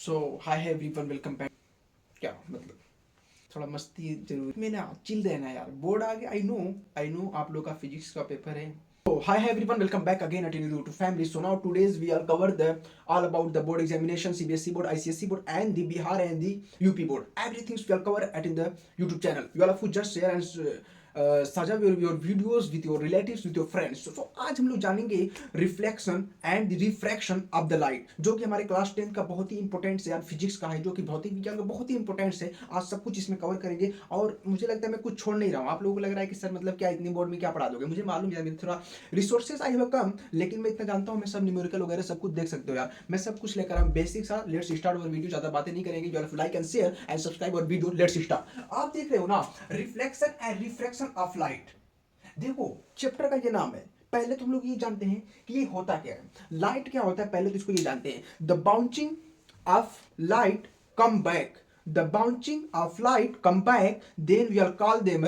सो hi everyone, welcome back. क्या मतलब थोड़ा मस्ती जरूर में ना, चिल रहना यार। बोर्ड आ गया। आई नो आप लोग का फिजिक्स का पेपर है। So hi everyone, welcome back again at YouTube to family. So now today's we are cover the all about the board examination, CBSE board, ICSE board, and the Bihar and the UP board. Everything we will cover at in the YouTube channel. You all have to just share and साझा your videos with your relatives, with your friends. So आज हम लोग जानेंगे reflection and refraction of the light, जो कि हमारे class 10 का बहुत ही इंपॉर्टेंट है यार, फिजिक्स का है, जो कि भौतिक विज्ञान का बहुत ही इंपॉर्टेंट है। आज सब कुछ इसमें कवर करेंगे और मुझे लगता है मैं कुछ छोड़ नहीं रहा हूँ। आप लोगों को लग रहा है कि सर मतलब क्या इतनी बोर्ड में क्या पढ़ा दोगे, मुझे मालूम है मेरे थोड़ा रिसोर्सेज आई हुआ कम, लेकिन मैं इतना जानता हूँ मैं सब न्यूमेरिकल वगैरह सब कुछ देख सकते हो यार। मैं सब कुछ लेकर आऊँ बेसिक सा। लेट्स स्टार्ट और वीडियो, ज्यादा बातें नहीं करेंगे। जो like and share and subscribe और वीडियो। Let's start. आप देख रहे हो ना, reflection and refraction of light. देखो चैप्टर का ये नाम है। पहले तो हम लोग ये जानते हैं कि ये होता क्या है, लाइट क्या होता है। पहले तो इसको ये जानते हैं, the bouncing of light come back, the bouncing of light come back, then we are call them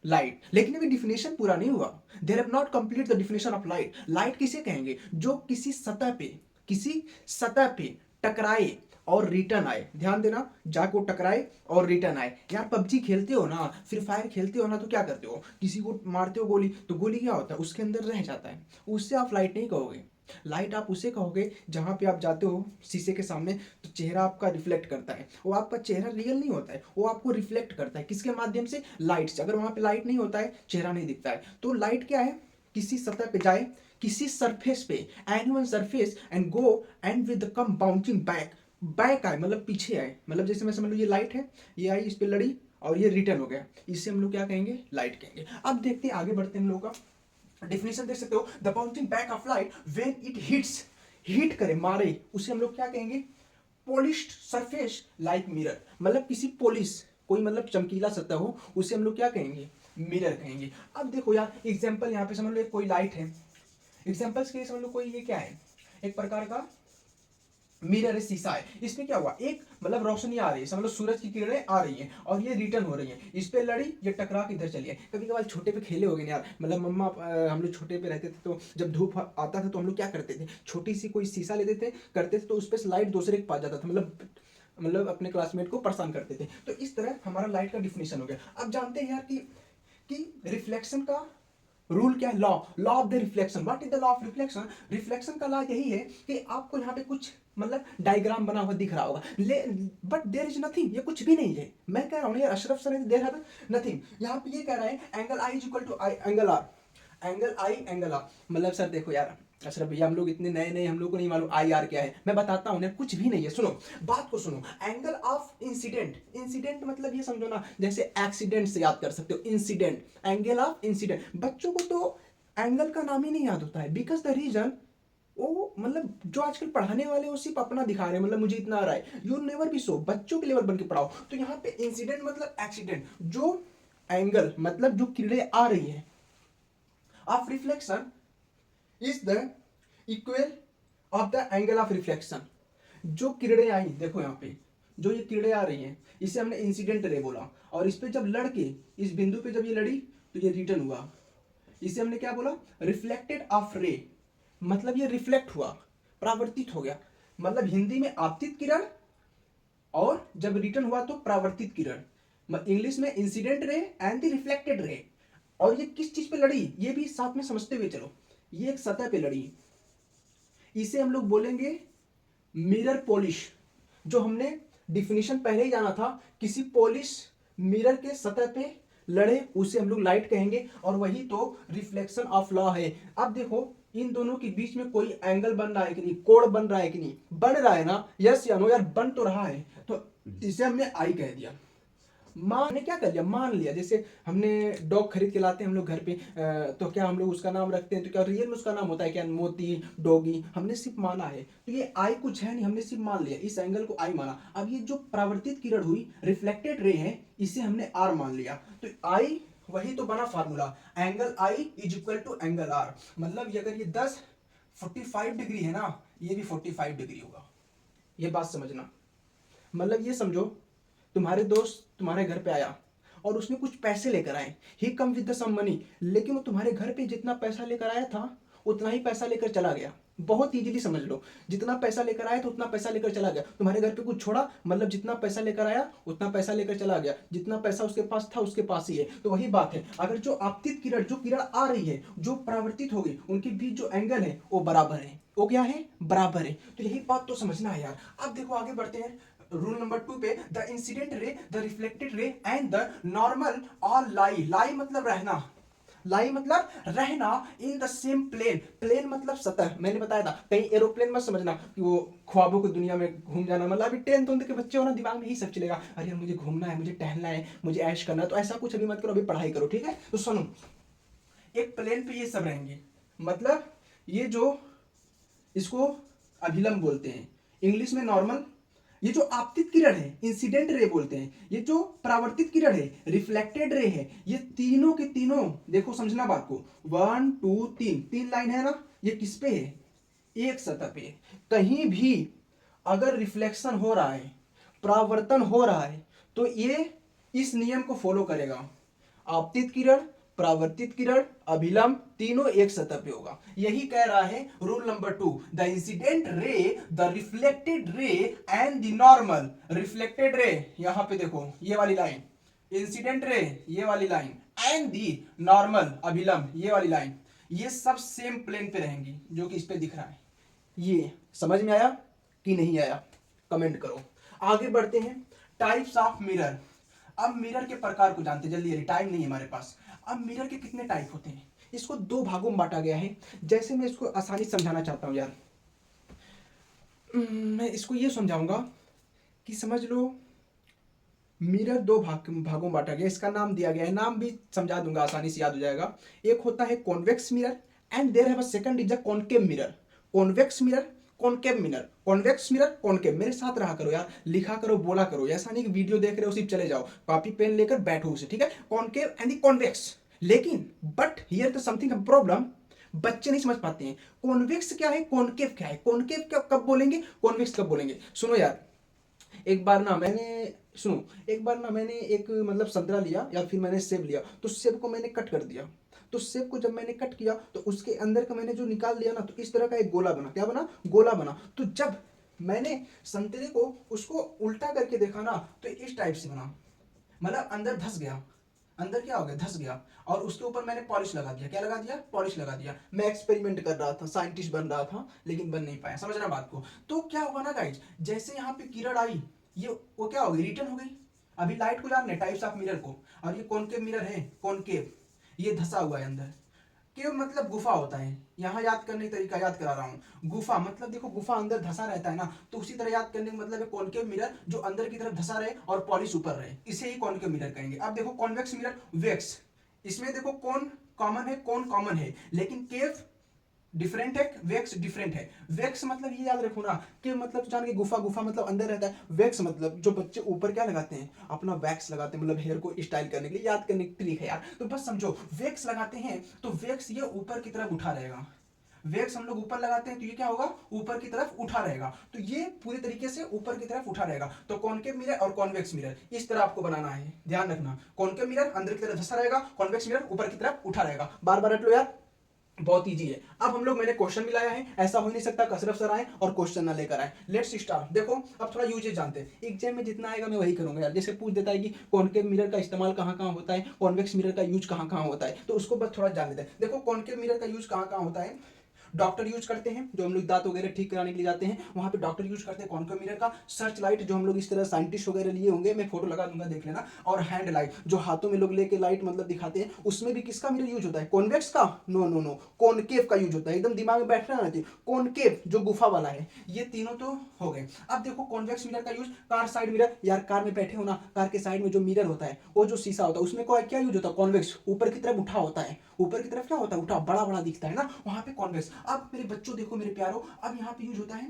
light. लेकिन अभी डिफिनेशन पूरा नहीं हुआ। There have not complete the definition of light. Light किसे कहेंगे? जो किसी सतह पे टकराए और रिटर्न आए। ध्यान देना, जाको टकराए और रिटर्न आए। यार पबजी खेलते हो ना, फ्री फायर खेलते हो ना, तो क्या करते हो? किसी को मारते हो गोली, तो गोली क्या होता है? उसके अंदर रह जाता है। उससे आप लाइट नहीं कहोगे। लाइट आप उसे कहोगे जहां पे आप जाते हो शीशे के सामने, तो चेहरा आपका रिफ्लेक्ट करता है। वो आपका चेहरा रियल नहीं होता है, वो आपको रिफ्लेक्ट करता है। किसके माध्यम से? लाइट से। अगर वहां पे लाइट नहीं होता है, चेहरा नहीं दिखता है। तो लाइट क्या है? किसी सतह पे जाए, किसी सरफेस पे, any one surface, and go and with come bouncing back. Back आए मतलब पीछे आए। मतलब जैसे मैं समझ लो ये लाइट है, ये आई, इस पे लड़ी और ये रिटर्न हो गया। इसे हम लोग क्या कहेंगे? लाइट कहेंगे। अब देखते हैं, आगे बढ़ते हैं हम लोग का डेफिनेशन देख सकते हो। The bouncing back of light when it hits, hit करे, मारे, उसे हम लोग क्या कहेंगे? Polished surface like mirror. मतलब किसी पॉलिश, कोई मतलब चमकीला सतह हो, उसे हम लोग क्या कहेंगे? मिरर कहेंगे। अब देखो यार एग्जांपल, यहाँ पे समझ लो कोई लाइट है। एग्जांपल्स के लिए समझ लो कोई ये क्या है, एक प्रकार का मिरर है, शीशा है। इसमें क्या हुआ, एक मतलब रोशनी आ रही है, समझ लो सूरज की किरणें आ रही हैं और ये रिटर्न हो रही हैं। इस पे लड़ी, ये टकरा के इधर चली है। कभी कभार छोटे पे खेले होगे ना यार, मतलब मम्मा हम लोग छोटे पे रहते थे तो जब धूप आता था तो हम लोग क्या करते थे, छोटी सी कोई शीशा लेते थे, करते थे, तो उस पर लाइट दूसरे के पास जाता था, मतलब अपने क्लासमेट को परेशान करते थे। तो इस तरह हमारा लाइट का डिफिनेशन हो गया। अब जानते हैं यार कि रिफ्लेक्शन का रूल क्या है? Law of the reflection. What is the law of reflection? Reflection का लॉ यही है कि आपको यहाँ पे कुछ मतलब डायग्राम बना हुआ दिख रहा होगा, बट देयर इज नथिंग। ये कुछ भी नहीं है। मैं कह रहा हूँ यार, Ashraf sir there have nothing. यहाँ पे ये कह रहा है angle I is equal to I angle R, angle I angle R. मतलब सर देखो यार अशरफ भैया, हम लोग इतने नए नए, हम लोग को नहीं मालूम आई आर क्या है। मैं बताता हूँ, कुछ भी नहीं है। सुनो बात को, सुनो। एंगल ऑफ इंसिडेंट, इंसिडेंट मतलब ये समझो ना, जैसे एक्सीडेंट से याद कर सकते हो, इंसिडेंट, एंगल ऑफ इंसिडेंट। बच्चों को तो एंगल का नाम ही नहीं याद होता है, बिकॉज द रीजन वो मतलब जो आजकल पढ़ाने वाले वो सिर्फ अपना दिखा रहे हैं, मतलब मुझे इतना आ रहा है। यू नेवर बी सो, बच्चों के लेवल बन के पढ़ाओ। तो यहाँ पे इंसिडेंट मतलब एक्सीडेंट, जो एंगल मतलब जो किरणें आ रही है of reflection is the equal of the angle of reflection. जो किरणें आई, देखो यहाँ पे जो ये किरणें आ रही हैं, इसे हमने इंसिडेंट रे बोला। और इस पे जब लड़के इस बिंदु पे जब ये लड़ी तो ये रिटर्न हुआ, इसे हमने क्या बोला? रिफ्लेक्टेड ऑफ रे। मतलब ये रिफ्लेक्ट हुआ, परावर्तित हो गया। मतलब हिंदी में आपतित किरण, और जब रिटर्न हुआ तो परावर्तित किरण। इंग्लिश में incident ray and the reflected रे। और ये किस चीज पे लड़ी, ये भी साथ में समझते हुए चलो। ये एक सतह पे लड़ी, इसे हम लोग बोलेंगे मिरर पॉलिश। जो हमने डिफिनीशन पहले ही जाना था, किसी पॉलिश मिरर के सतह पे लड़े उसे हम लोग लाइट कहेंगे, और वही तो रिफ्लेक्शन ऑफ लॉ है। अब देखो इन दोनों के बीच में कोई एंगल बन रहा है कि नहीं, कोण बन रहा है कि नहीं, बन रहा है ना, यस या नो यार, बन तो रहा है। तो इसे हमने आई कह दिया। मान ने क्या कर लिया, मान लिया। जैसे हमने डॉग खरीद के लाते हैं हम लोग घर पे, तो क्या हम लोग उसका नाम रखते हैं, तो क्या रियल में उसका नाम होता है क्या? मोती, डॉगी। हमने सिर्फ माना है, तो ये आई कुछ है नहीं, हमने सिर्फ मान लिया, इस एंगल को आई माना। अब ये जो परावर्तित किरण हुई, रिफ्लेक्टेड रे है, इसे हमने आर मान लिया। तो आई वही तो बना formula, angle I is equal to angle R. मतलब अगर ये 45 डिग्री है ना, ये भी 45 डिग्री होगा। ये बात समझना। मतलब ये समझो, तुम्हारे दोस्त तुम्हारे घर पे आया और उसने कुछ पैसे लेकर आए, he come with the some money, लेकिन वो तुम्हारे घर पे जितना पैसा लेकर आया था उतना ही पैसा लेकर चला गया। बहुत इजीली समझ लो, जितना पैसा लेकर आया तो उतना पैसा लेकर चला गया। तुम्हारे घर पे कुछ छोड़ा, मतलब जितना पैसा लेकर आया उतना पैसा लेकर चला गया, जितना पैसा उसके पास था उसके पास ही है। तो वही बात है, अगर जो आपतित किरण, जो किरण आ रही है, जो परावर्तित होगी, उनके बीच जो एंगल है वो बराबर है। वो क्या है? बराबर है। तो यही बात तो समझना है यार। अब देखो आगे बढ़ते हैं रूल नंबर 2 पे। The incident ray, the reflected ray and the normal all lie. Lie मतलब रहना, लाई मतलब रहना in the same plane. Plane मतलब सतह। मैंने बताया था, कहीं एरोप्लेन मत समझना कि वो ख्वाबों की दुनिया में घूम जाना। मतलब अभी 10th के बच्चे हो ना, दिमाग में यही सब चलेगा, अरे यार मुझे घूमना है, मुझे टहलना है, मुझे ऐश करना है। तो ऐसा कुछ अभी मत करो, अभी पढ़ाई करो, ठीक है? तो सुनो, एक प्लेन पे ये सब रहेंगे, मतलब ये जो इसको अभिलंब बोलते हैं, इंग्लिश में नॉर्मल। ये जो आपतित किरण है इंसिडेंट रे बोलते हैं। ये जो परावर्तित किरण है रिफ्लेक्टेड रे है। ये तीनों के तीनों देखो, समझना बात को, 1 2 3, 3 लाइन है ना, ये किस पे है? एक सतह पे। कहीं भी अगर रिफ्लेक्शन हो रहा है, परावर्तन हो रहा है, तो ये इस नियम को फॉलो करेगा। आपतित किरण, परावर्तित किरण, अभिलंब, तीनों एक सतह पे होगा। यही कह रहा है rule number 2, the incident ray, the reflected ray and the normal. Reflected ray यहां पे देखो, ये वाली लाइन, इंसिडेंट रे ये वाली लाइन, एंड दी नॉर्मल अभिलंब ये वाली लाइन, ये सब सेम प्लेन पे रहेंगी, जो कि इस पे दिख रहा है। ये समझ में आया कि नहीं आया? कमेंट करो। आगे बढ़ते हैं, टाइप्स ऑफ मिरर। अब मिरर के प्रकार को जानते, जल्दी जल्दी, टाइम नहीं है हमारे पास। अब मिरर के कितने टाइप होते हैं? इसको 2 भागों में बांटा गया है। जैसे मैं इसको आसानी से समझाना चाहता हूं यार, मैं इसको ये समझाऊंगा कि समझ लो, मिरर 2 भागों में बांटा गया। इसका नाम दिया गया है, नाम भी समझा दूंगा, आसानी से याद हो जाएगा। एक होता है convex mirror and there have a second is a concave mirror. Convex mirror, concave mirror, convex mirror, concave. मेरे साथ रहा करो यार, लिखा करो, बोला करो। ऐसा नहीं कि वीडियो देख रहे हो सिर्फ चले जाओ, कॉपी पेन लेकर बैठो उसे, ठीक है? Concave and convex. लेकिन but here the something problem, बच्चे नहीं समझ पाते हैं। कॉन्वेक्स क्या है, कॉनकेव क्या है? कॉनकेव क्या कब बोलेंगे, कॉन्वेक्स कब बोलेंगे? सुनो यार, एक बार ना मैंने, सुनो, एक बार ना मैंने एक मतलब संतरा लिया या फिर मैंने सेब लिया, तो सेब को मैंने कट कर दिया। तो सेब को जब मैंने कट किया तो उसके अंदर का मैंने जो निकाल दिया ना, तो इस तरह का एक गोला बना। क्या बना? गोला बना। तो जब मैंने संतरे को उसको उल्टा करके देखा ना, तो इस टाइप से बना, मतलब अंदर धस गया। अंदर क्या हो गया? धस गया। और उसके ऊपर मैंने पॉलिश लगा दिया। क्या लगा दिया? पॉलिश लगा दिया। मैं एक्सपेरिमेंट कर रहा था, साइंटिस्ट बन रहा था, लेकिन बन नहीं पाया। समझना बात को। तो क्या होगा ना गाइज, जैसे यहाँ पे किरण आई, ये वो क्या हो गई? रिटर्न हो गई। अभी लाइट को जानने टाइप्स ऑफ मिरर को, और ये कॉनकेव मिरर है, कॉनकेव, ये धसा हुआ है अंदर। केव मतलब गुफा होता है। यहाँ याद करने का तरीका याद करा रहा हूँ। गुफा मतलब देखो, गुफा अंदर धसा रहता है ना, तो उसी तरह याद करने का मतलब है कॉनकेव मिरर, जो अंदर की तरफ धसा रहे और पॉलिश ऊपर रहे, इसे ही कॉनकेव मिरर कहेंगे। अब देखो कॉन्वेक्स मिरर, वेक्स, इसमें देखो कौन कॉमन है, कौन कॉमन है, लेकिन केव डिफरेंट है, वेक्स डिफरेंट है। वेक्स मतलब ये याद रखो ना कि मतलब जान के गुफा, गुफा मतलब अंदर रहता है। वेक्स मतलब जो बच्चे ऊपर क्या लगाते हैं, अपना वैक्स लगाते हैं, मतलब हेयर को स्टाइल करने के लिए, याद करने की ट्रिक है यार। तो बस समझो, वैक्स लगाते हैं तो वैक्स ये ऊपर की तरफ उठा रहेगा। वैक्स हम लोग ऊपर लगाते हैं तो ये क्या होगा? ऊपर की तरफ उठा रहेगा। तो ये पूरी तरीके से ऊपर की तरफ उठा रहेगा। तो कॉनकेव मिरर और कॉन्वेक्स मिरर इस तरह आपको बनाना है, ध्यान रखना। कॉनकेव मिरर अंदर की तरफ धंसा रहेगा, कॉन्वेक्स मिरर ऊपर की तरफ उठा रहेगा। बार बार रट लो यार, बहुत इजी है। अब हम लोग, मैंने क्वेश्चन भी लाया है, ऐसा हो नहीं सकता कसरत सर आए और क्वेश्चन ना लेकर आए। Let's start. देखो अब थोड़ा यूजेज जानते हैं, एग्जाम में जितना आएगा मैं वही करूंगा यार। जैसे पूछ देता है कि कॉनकेव मिरर का इस्तेमाल कहाँ कहाँ होता है, कॉन्वेक्स मिरर का यूज कहाँ कहाँ होता है, तो उसको बस थोड़ा जान लेते हैं। देखो कॉनकेव मिरर का यूज कहाँ कहाँ होता है, डॉक्टर यूज करते हैं, जो हम लोग दांत वगैरह ठीक कराने के लिए जाते हैं, वहां पे डॉक्टर यूज करते हैं कॉनकेव मिरर का। सर्च लाइट, जो हम लोग इस तरह साइंटिस्ट वगैरह लिए होंगे, मैं फोटो लगा दूंगा, देख लेना। और हैंड लाइट, जो हाथों में लोग लेके लाइट मतलब दिखाते हैं, उसमें भी किसका मिरर यूज होता है? कॉन्वेक्स का? नो नो नो, कॉनकेव का यूज होता है। एकदम दिमाग में बैठ रहा है, कॉनकेव जो गुफा वाला है। ये तीनों तो हो गए। अब देखो कॉन्वेक्स मिरर का यूज, कार साइड मिरर, यार कार में बैठे हो ना, कार के साइड में जो मिरर होता है, वो जो शीशा होता है, उसमें क्या यूज होता है? कॉन्वेक्स, ऊपर की तरफ उठा होता है। ऊपर की तरफ क्या होता है? उठा, बड़ा बड़ा दिखता है ना, वहां पे कॉन्वेक्स। अब मेरे बच्चों देखो, मेरे प्यारो, अब यहाँ पे यूज होता है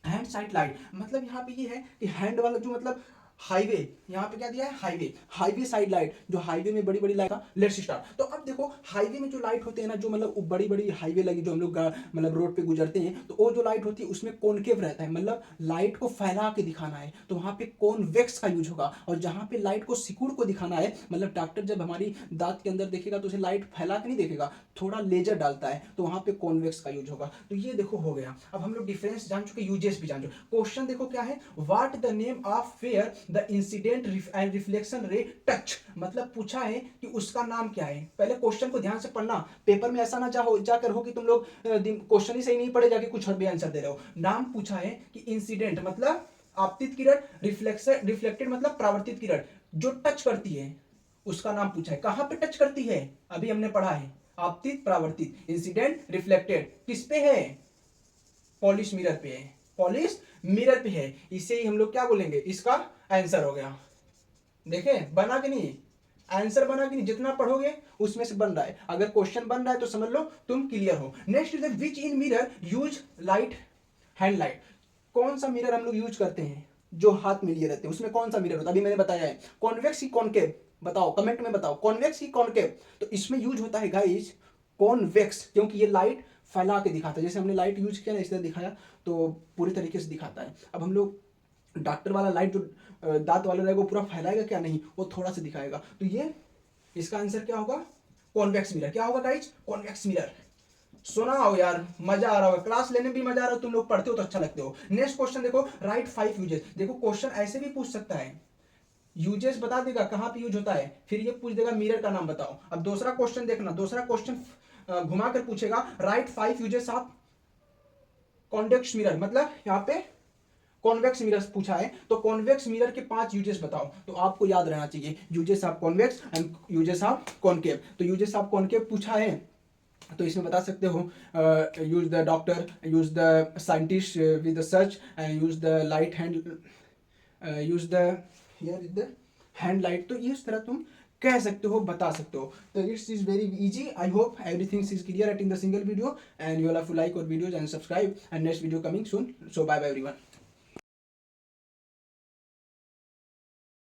हैंड साइड लाइट। मतलब यहाँ पे ये है कि हैंड वाला जो मतलब हाईवे, यहाँ पे क्या दिया है, हाईवे, हाईवे साइड लाइट, जो हाईवे में बड़ी बड़ी लाइट था। Let's start. तो अब देखो हाईवे में जो लाइट होते हैं ना, जो मतलब बड़ी बड़ी हाईवे लगी, जो हम लोग मतलब रोड पे गुजरते हैं, तो वो जो लाइट होती है उसमें कॉनकेव रहता है, मतलब लाइट को फैला के दिखाना है, तो वहाँ पे कॉन्वेक्स का यूज होगा। और जहाँ पे लाइट को सिकुड़ को दिखाना है, मतलब डॉक्टर जब हमारी दांत के अंदर देखेगा तो उसे लाइट फैला के नहीं देखेगा, थोड़ा लेजर डालता है, तो वहाँ पे कॉन्वेक्स का यूज होगा। तो ये देखो हो गया। अब हम लोग डिफरेंस जान चुके, यूजेस भी जान चुके। क्वेश्चन देखो क्या है, what the name of fair the incident and reflection रे टच, मतलब पूछा है कि उसका नाम क्या है। पहले क्वेश्चन को ध्यान से पढ़ना, पेपर में ऐसा ना जाकर हो कि तुम लोग क्वेश्चन ही सही नहीं पढ़े जाके कुछ और भी आंसर दे रहे हो। नाम पूछा है कि इंसिडेंट मतलब आपतित किरण, रिफ्लेक्टेड मतलब परावर्तित किरण, जो टच करती है उसका नाम पूछा है। कहां पे टच करती है, अभी हमने पढ़ा है, आपतित परावर्तित। इंसिडेंट रिफ्लेक्टेड किस पे है, पॉलिश मिरर पे है, पॉलिश मिरर पे है। इसे ही हम लोग क्या बोलेंगे, इसका आंसर हो गया। देखे बना कि नहीं, आंसर बना कि नहीं, जितना पढ़ोगे उसमें से बन रहा है। अगर क्वेश्चन बन रहा है तो समझ लो तुम क्लियर हो। Next is which in mirror use light, hand light, कौन सा मिरर हम लोग यूज करते हैं जो हाथ में लिए रहते हैं, उसमें कौन सा मिरर होता है, अभी मैंने बताया है, कॉन्वेक्स की कॉनकेव, बताओ कमेंट में बताओ, कॉन्वेक्स की कॉनकेव। तो इसमें यूज होता है गाइस कॉन्वेक्स, क्योंकि ये लाइट फैला के दिखाता है, जैसे हमने लाइट यूज किया ना इस तरह दिखाया, तो पूरी तरीके से दिखाता है। अब हम लोग डॉक्टर वाला लाइट जो दांत वाला रहेगा वो पूरा फैलाएगा क्या, नहीं, वो थोड़ा सा दिखाएगा। तो ये इसका आंसर क्या होगा, कॉन्वेक्स मिरर। क्या होगा गाइस, कॉन्वेक्स मिरर। सुना हो यार, मजा आ रहा होगा, क्लास लेने में भी मजा आ रहा हो, तुम लोग पढ़ते हो तो अच्छा लगते हो। नेक्स्ट क्वेश्चन देखो, राइट 5 यूजेस। देखो क्वेश्चन ऐसे भी पूछ सकता है, यूजेस बता देगा कहां पे यूज होता है, फिर ये पूछ देगा मिरर का नाम बताओ। अब दूसरा क्वेश्चन देखना, दूसरा क्वेश्चन घुमा कर पूछेगा, right 5 uses of convex mirror, मतलब यहाँ पे कॉन्वेक्स मिरर पूछा है, तो कॉन्वेक्स मिरर के 5 यूजेस बताओ। तो आपको याद रहना चाहिए, uses of convex and uses of concave. तो यूजेस ऑफ कॉनकेव पूछा है, तो इसमें बता सकते हो, use the doctor, use the scientist with the search, and use the light hand, use the here is the hand light. तो इस तरह तुम कह सकते हो, बता सकते हो। तो it's is very easy. I hope everything is clear at in the single video, and you have to like और videos and subscribe, and next video coming soon. So bye bye everyone.